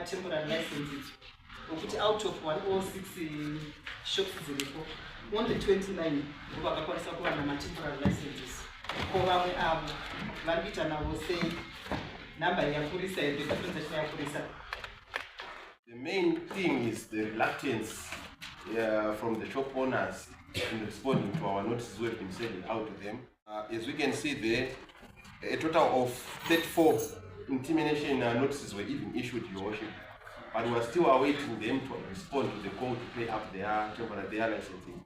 temporary licenses. Out of 106 shops zilipo, only 29 vakakwanisa kuva temporary licenses. Ko vamwe avo vari kuita navo sei? Number yapurisa here, the difference yapurisa. The main thing is the reluctance from the shop owners in responding to our notices we have been sending out to them. As we can see there, a total of 34 intimidation notices were even issued, Your Worship. But we are still awaiting them to respond to the call to pay up their temporary licensing.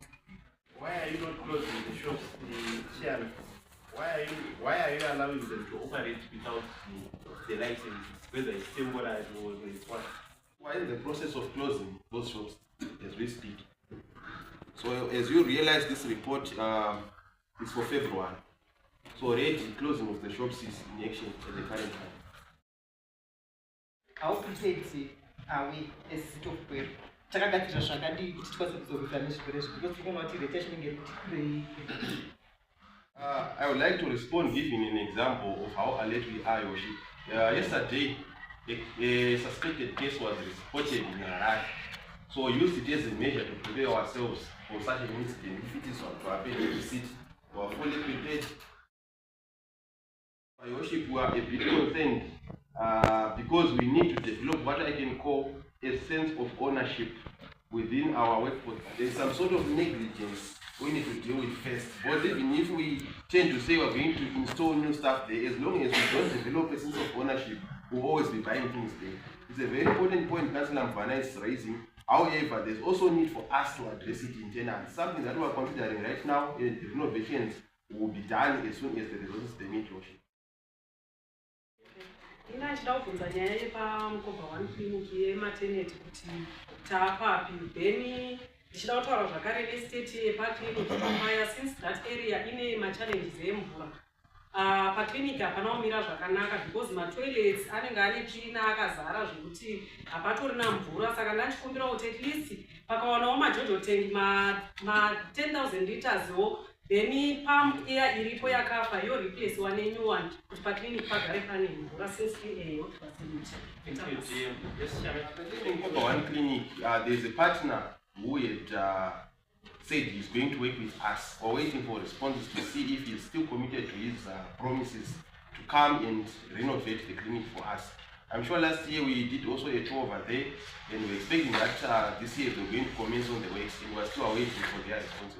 Why are you not closing the shops, the chairman? Why are you allowing them to operate without the license, whether it's temporary or it's what? We are in the process of closing those shops as we speak. So as you realize, this report is for February. So already the closing of the shops is in action at the current time. How prepared are we as a city of Gweru? Takagadzira zvakadii kuti tikwanise kuzorwisa nezvirwere izvi because tinoona kuti rate yacho inenge iri. I would like to respond giving an example of how alert we are, Your Worship. Yesterday, a suspected case was reported in Harare. So we used it as a measure to prepare ourselves for such an incident. If it is to happen in the city, we are fully prepared. Your Worship, we are a bit concerned because we need to develop what I can call a sense of ownership within our workforce. There's some sort of negligence we need to deal with first. But even if we tend to say we're going to install new stuff there, as long as we don't develop a sense of ownership, we'll always be buying things there. It's a very important point Councillor Mvana is raising. However, there's also need for us to address it internally. Something that we're considering right now, the renovations will be done as soon as the resources permit, Your Worship. Ina chidavunza nyaya yepamukobva wanikliniki yematernity kuti taapapi then ndichida kutaura zvakare nestate yepaclinic papaya since that area ine machallenges emvura paclinic hapana kumira zvakanaka because matoilets anenge ane tsvina akazara zvekuti hapatorina mvura saka ndachikumbira kuti at least pakawanawo majojo tank ma 10,000 literswo then pump air iripo yakafa yo replace one new one kuti paclinic pagare pane mvura since hot facility. In One Clinic, there's a partner who had said he's going to work with us. We're waiting for responses to see if he's still committed to his promises to come and renovate the clinic for us. I'm sure last year we did also a tour over there, and we're expecting that this year they're going to commence on the works, and we're still waiting for their response.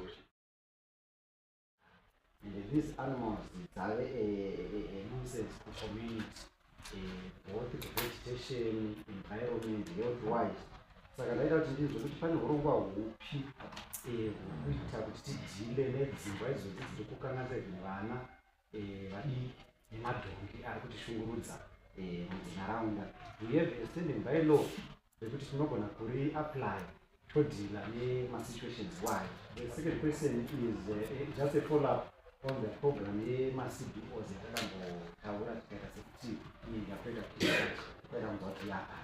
These animals are a nuisance to community, both vegetation, environment, health-wise. Saka ndaida kuti ndizwe kuti pane urongwa hupi kuita kuti tidile nedzimba idzodzi dziri kukanganisa vana vadiki nemadhongi ari kutishungurudza munharaunda. We have a standing bylaw yekuti tinogona kuri-apply todhila nemasituations why. The second question is just a follow-up on the program yema-CBOs yatakambotaura tikaita sekuti iyi yapeda kupera mvatu yapa.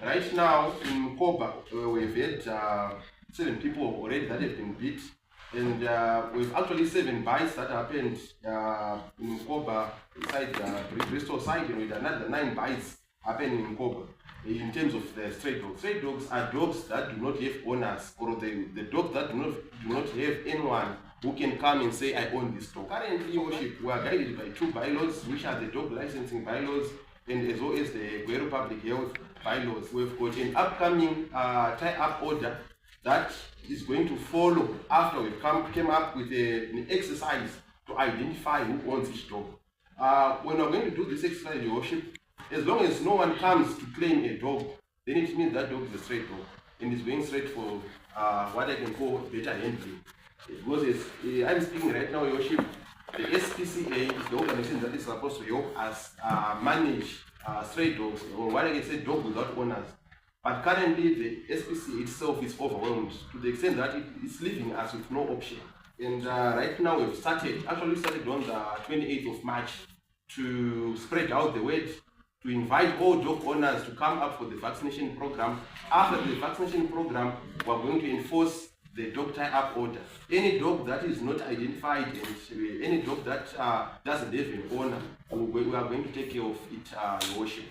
Right now in Koba, we've had 7 people already that have been beat, and we've actually 7 bites that happened in Koba side, Bristol side, and with another 9 bites happening in Koba. In terms of the stray dogs, stray dogs are dogs that do not have owners, or the dogs that do not have anyone who can come and say, I own this dog. Currently, Your Worship, we are guided by 2 bylaws, which are the dog licensing bylaws and as well as the Gweru public health bylaws. We've got an upcoming tie-up order that is going to follow after we came up with an exercise to identify who owns each dog. When we're going to do this exercise, Your Worship, as long as no one comes to claim a dog, then it means that dog is a stray dog and it's going straight for what I can call better handling. Because I'm speaking right now, Your Worship, the SPCA is the organization that is supposed to help us manage stray dogs, or what I can say, dog without owners. But currently, the SPCA itself is overwhelmed to the extent that it is leaving us with no option. And right now, we've started on the 28th of March to spread out the word, to invite all dog owners to come up for the vaccination program. After the vaccination program, we're going to enforce the dog tie-up order. Any dog that is not identified and any dog that doesn't have an owner, we are going to take care of it, Your Worship.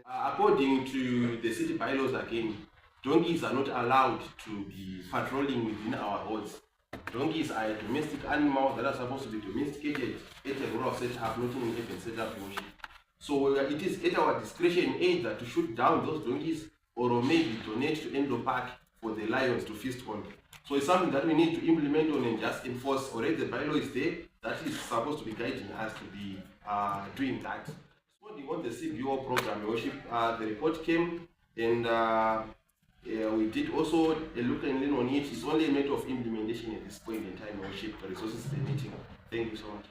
According to the city bylaws again, donkeys are not allowed to be patrolling within our roads. Donkeys are a domestic animal that are supposed to be domesticated at a rural setup, not in an urban setup. So it is at our discretion either to shoot down those donkeys or maybe donate to Endo Park for the lions to feast on. So it's something that we need to implement on and just enforce. Already the bylaw is there, that is supposed to be guiding us to be doing that. Responding on the CBO program, Your Worship, the report came and we did also a look and lean on it. It's only a matter of implementation at this point in time, Your Worship. The resources are meeting. Thank you so much.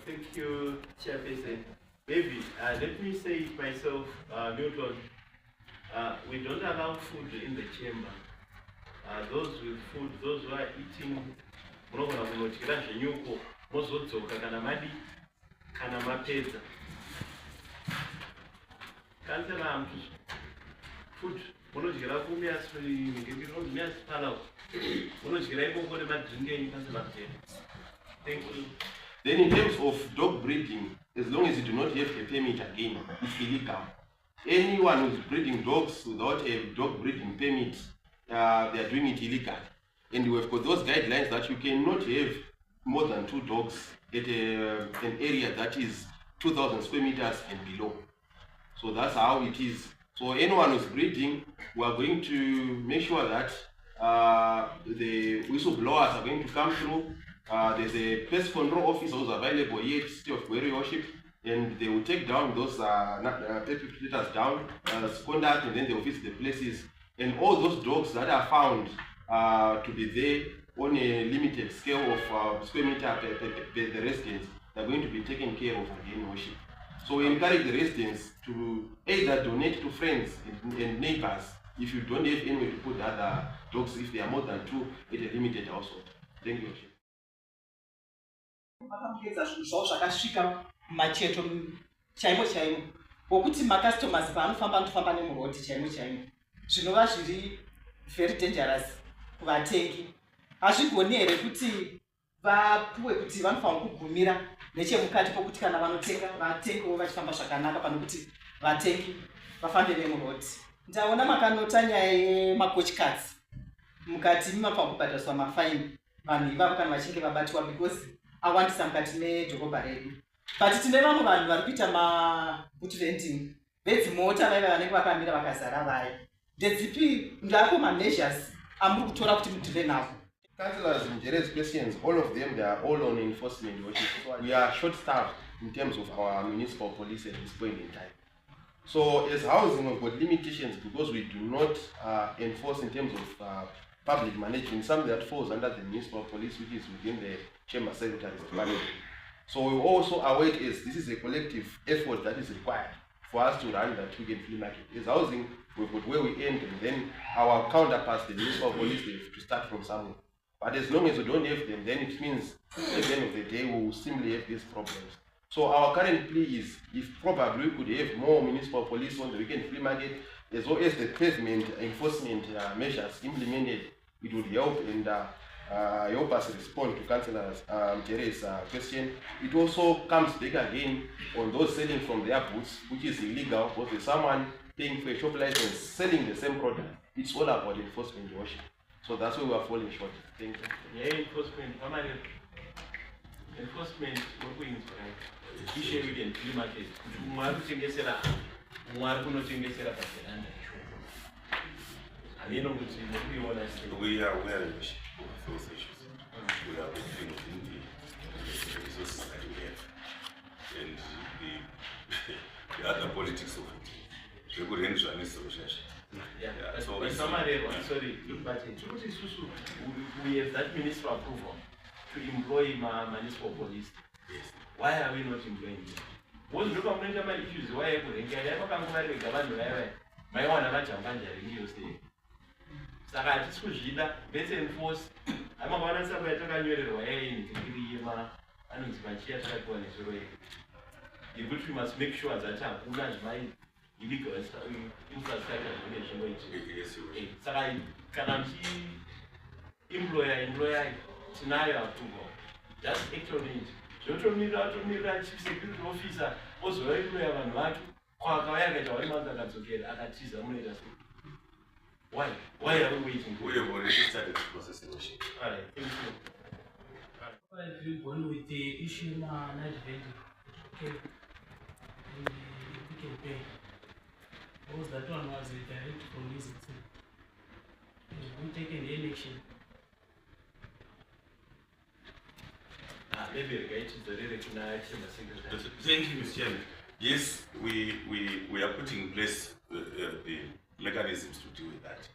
Thank you, Chairperson. Maybe let me say it myself, Milton. We don't allow food in the chamber. Those with food, those who are eating, food, thank you. Then in terms of dog breeding, as long as you do not have a permit again, it's illegal. Anyone who's breeding dogs without a dog breeding permit, they are doing it illegal. And we've got those guidelines that you cannot have more than 2 dogs at an area that is 2,000 square meters and below. So that's how it is. So anyone who's breeding, we are going to make sure that the whistleblowers are going to come through. There's a pest control officer who's available here at the City of Gweru, Your Worship, and they will take down those perpetrators down, conduct, and then they will visit the places. And all those dogs that are found to be there on a limited scale of square meter per the residents, they're going to be taken care of again, Your Worship. So we encourage the residents to either donate to friends and neighbors if you don't have anywhere to put the other dogs, if they are more than 2 at a limited household. Thank you, Your Worship. Makamukeza zvinhu zvavo zvakasvika macheto chaimo chaimo wokuti macustomers paanofamba anotofamba nemurodi chaimo chaimo zvinova zviri very dangerous kuvatengi. Hazvigoni here kuti vapuwe kuti vanofanira kugumira nechemukati pokuti kana vanotenga vatengewo vachifamba zvakanaka pano kuti vatengi vafambe nemurodi. Ndaona makanota nyaya yemakochikadzi mukati mumafanira kubhadhariswa mafaini vanhu ivavo kana vachinge vabatwa because awandisa mukati medhorobha redu. But tine vamwe vanhu vari kuita maboot vending vedzimota vaiva vanenge vakamira vakazara vaya. Ndedzipi ndako mameasures amuri kutora kuti mudhile navo? Councillors in Jerry's questions, all of them, they are all on enforcement. We are short-staffed in terms of our municipal police at this point in time. So as housing, we've got limitations because we do not enforce in terms of public management, something that falls under the municipal police, which is within the chamber secretaries of parliament. So we also await as this is a collective effort that is required for us to run that weekend flea market. As housing, we've got where we end, and then our counterparts, the municipal police, they have to start from somewhere. But as long as we don't have them, then it means at the end of the day, we will simply have these problems. So our current plea is, if probably we could have more municipal police on the weekend flea market, as well as the pavement enforcement measures implemented, it would help and help us respond to Councillor Jerry's question. It also comes back again on those selling from their booths, which is illegal, because there's someone paying for a shop license selling the same product. It's all about enforcement, Your Worship. So that's why we are falling short. Thank you. Yeah, enforcement. Enforcement, what we inspire. Issue with flea market. We are aware of those issues. We are within the resources that we have. And the other politics of it. We could enter any solution. So sorry, but we have that municipal approval to employ municipal police. Yes. Why are we not employing them? What is the issues? Why are we not saka hatisikudzvida let's enforce amangwana saka yatakanyorerwa yainhiriyema anonzi machiya takapiwa nezuro yake yekuti we must make sure that hakuna zvimai illegal infrastructure zvine zvingoitika saka kana muchiemploya tinayo approval just act on it zvotomirira chief security officer ozoemploya vanhu vacho kwakauya akaita waimanzi akadzokera akatiza munoita sei? Why are we waiting? We have already started the process in Ocean. All right, thank you. We're going with the issue night vending. Okay. And we can pay. Because that one was direct from this thing. We taken the election. Maybe the guy to the direction I Thank you, Mr. Chairman. Yes, we are putting in place the mechanisms to deal with that.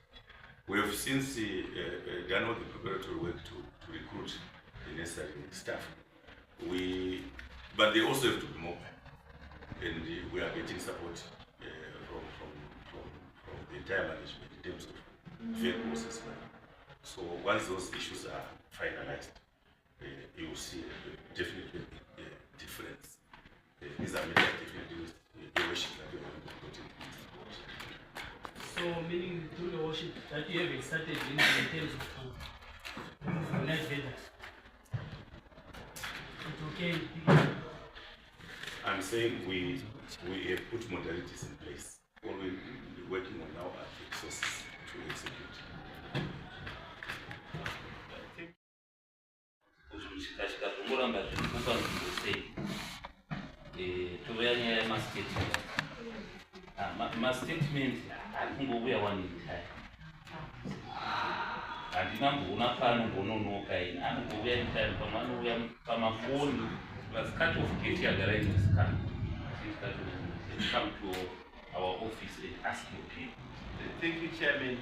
We have since done all the preparatory work to recruit the necessary staff. But they also have to be mobile, and we are getting support from the entire management in terms of vehicles as well. So once those issues are finalized, you will see definitely a difference. These are definitely the worship that we are putting. So meaning through the worship that you have started in terms of night vendors. It's okay. I'm saying we have put modalities in place. What we're working on now are the resources to execute. Kuzvishikashika zvomuramba zvirikufanirwa sei tovaya nyaya yemastatement. Mastatement akungouya one in time. Handinamboona paanononoka ini, anongouya in time pamwe anouya pamafoni plus cut off gate yagara inosikana. Come to our office and ask for pay. Thank you, Chairman.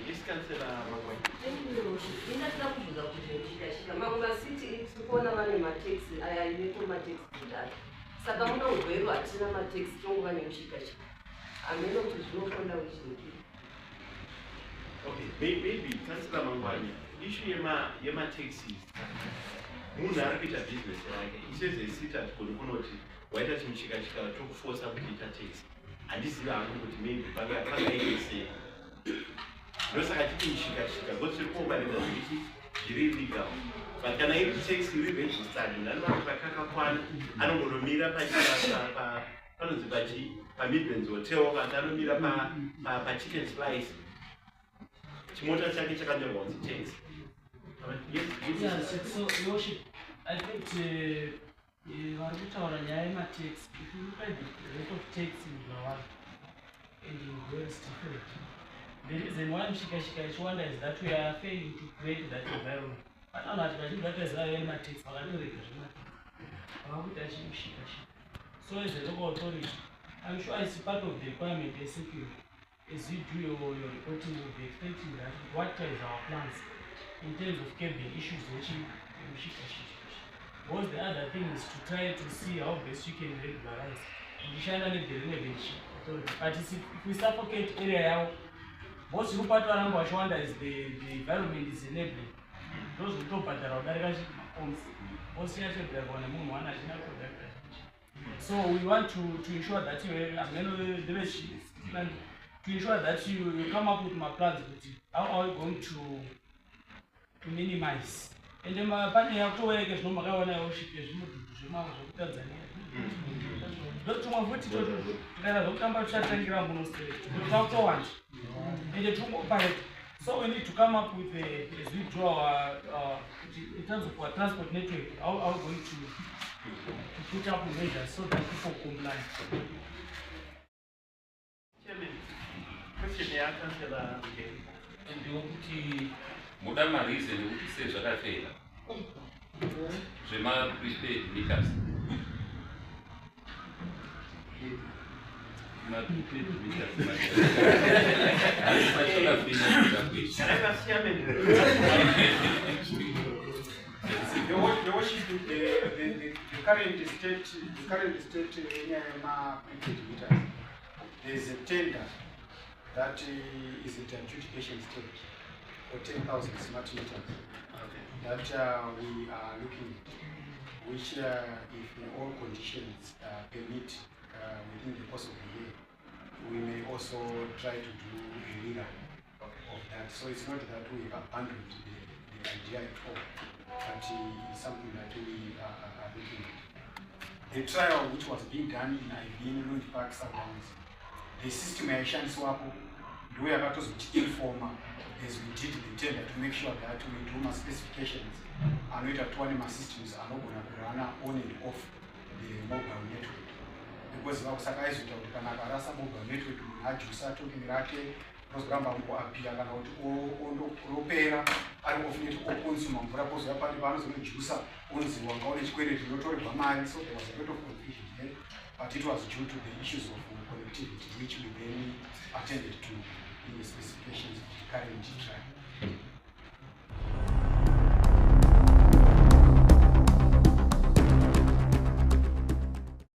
Yes, Councillor Magwai. Thank you, Lord. Ndinataka kuvuga kuti ndikashika mamwe masiti tikuona vane mataxi aya inepo mataxi kudai. Saka muno Gweru hatina mataxi tongova nemushikashika. Ameno kuti zvinofonda uchidiki. Okay, maybe Councillor Magwai, issue yema-taxis. Munhu ari kuita business yake. Isezesita kunoti waita chimushikashika tokuforsa kuti ita taxi. Handizivi hangu kuti maybe pangaite sei. Ndosaka titi mushikashika because tiri kuunganidza zvekuti zviri legal. But kana iri taxi iri registered, nani vanhu vakakakwana anongonomira panonzi paMidlands Hotel kana anomira paChicken Slice. Chimota chake chakanyorwa kunzi taxi. Yes, so Worship, I think varikutaura nyaya yemataxi. If you look at the rate of taxi in Gweru and in Gweru is different. The reason why Mshikashika Ishwanda is that we are failing to create that environment. But now that is why we are taking so as a local authority, I'm sure it's part of the requirement SQ. As you do your reporting, will be expecting that what is our plans in terms of cabin issues which Mshikashika. Because the other thing is to try to see how best you can regularize. But if we suffocate area, most of what is the environment is enabling. Those who talk about the so we want to ensure that you come up with my plans. How are we going to minimize? And then my partner have to work as no matter what I worship as Tanzania. Don't you want to come back to Tanzania? And the two pilot. So we need to come up with as we draw in terms of our transport network, how are we going to put up measures so that people comply. Chairman, question here, Councillor. Ndikuti muda marize nekuti sezvakafera zvema-prepaid meters. Ma-prepaid meters. The worship, the current state meters. There is a tender that is at adjudication stage for 10,000 smart meters that we are looking at, which if in all conditions permit within the course of the year, we may also try to do a rerun of that. So it's not that we abandoned the idea at all, but it's something that we are looking at. the trial which was being done in IBN Lund Park Sundowns, the system yaishandiswapo ndo yakatozoti-informa as we did the tender to make sure that we do ma-specifications anoita kuti wane ma-systems anogona kurana on and off the mobile network. Because vakusaka aizoita kuti kana akarasa mobile network munhu ajusa token rake rozoramba ngoapia kana kuti ropera ari ofuneti okonsuma mvura kozoya pati paanozonojusa onzi wanga une chikwereti inotorerwa mari. So there was a lot of confusion there, but it was due to the issues of connectivity which we then attended to in the specifications of the current trial.